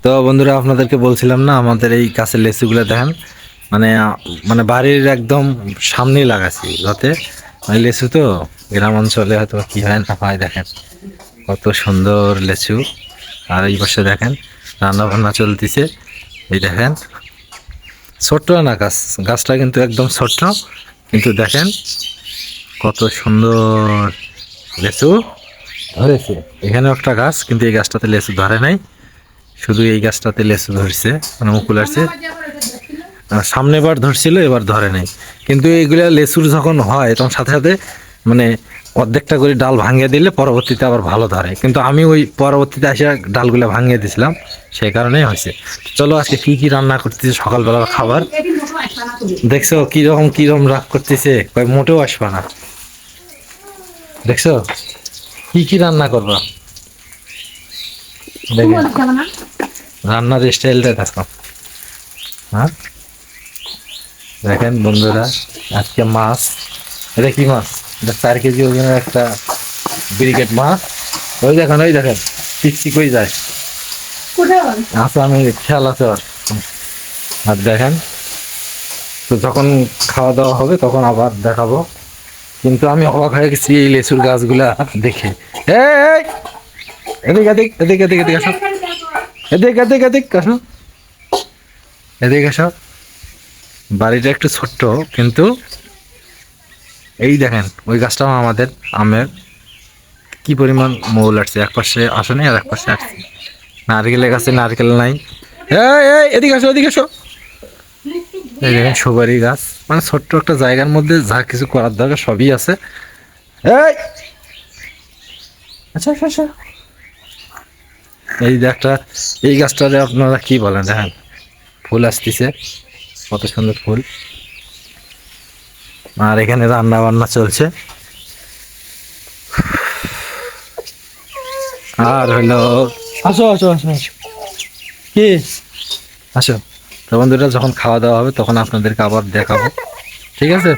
তো বন্ধুরা, আপনাদেরকে বলছিলাম না, আমাদের এই গাছের লেচুগুলো দেখেন, মানে মানে বাড়ির একদম সামনেই লাগাচ্ছি, যাতে মানে লেচু তো গ্রাম অঞ্চলে হয়তো কি হয় না হয়, দেখেন কত সুন্দর লেচু। আর এই পাশে দেখেন রান্না বান্না চলতেছে। এই দেখেন ছোট্ট না গাছ, গাছটা কিন্তু একদম ছোট্ট, কিন্তু দেখেন কত সুন্দর লেচু ধরেছে। এখানেও একটা গাছ, কিন্তু এই গাছটাতে লেচু ধরে নাই, শুধু এই গাছটাতে লেচু ধরছে, মানে মুকুল আসছে। সামনে বার ধরছিল, এবার ধরে নাই। কিন্তু এইগুলা লেচুর যখন হয় তখন সাথে সাথে মানে অর্ধেকটা করে ডাল ভাঙিয়ে দিলে পরবর্তীতে আবার ভালো ধরে, কিন্তু আমি ওই পরবর্তীতে এসে ডালগুলো ভাঙিয়ে দিছিলাম, সেই কারণেই হয়েছে। চলো আজকে কি কি রান্না করতেছে সকালবেলার খাবার। দেখছো কিরকম রাগ করতেছে, কয় মোটেও আসবা না। দেখছো কি কি রান্না করবা, দেখে রান্নার স্টাইলটা দেখো। হ্যাঁ দেখেন বন্ধুরা, আজকে মাছ, এটা কি মাছ, এটা 4 কেজি ওজনের একটা ব্রিগেড মাছ। ওই দেখেন পিকচিক হয়ে যায়। আচ্ছা, আমি খেয়াল আছে ওর। আর দেখেন, তো যখন খাওয়া দাওয়া হবে তখন আবার দেখাবো। কিন্তু আমি অবাক হয়ে গেছি এই লেচুর গাছগুলা দেখে। এই এদিক এদিক এদিক এদিক এদিক আসো, এদিক এদিক এদিক আসো, এদিক আসো। বাড়িটা একটু ছোট্ট, কিন্তু এই দেখেন ওই গাছটাও আমাদের আমের কি পরিমাণ মৌল আসছে, এক পাশে আসে আর এক পাশে আসছে। নারকেলের গাছে নারকেল নাই। এই এদিকে আসো, এদিকে আসো। এই দেখেন সুপারি গাছ, মানে ছোট্ট একটা জায়গার মধ্যে যা কিছু করার দরকার সবই আছে। এই আচ্ছা আচ্ছা আচ্ছা। এই যে একটা, এই গাছটারে আপনারা কি বলেন দেখেন, ফুল আসতেছে, কত সুন্দর ফুল। আর এখানে রান্না বান্না চলছে। আর হলো, আসো আসো আসো আসো, কি আসো। তো বন্ধুরা, যখন খাওয়া দাওয়া হবে তখন আপনাদেরকে আবার দেখাবো, ঠিক আছে।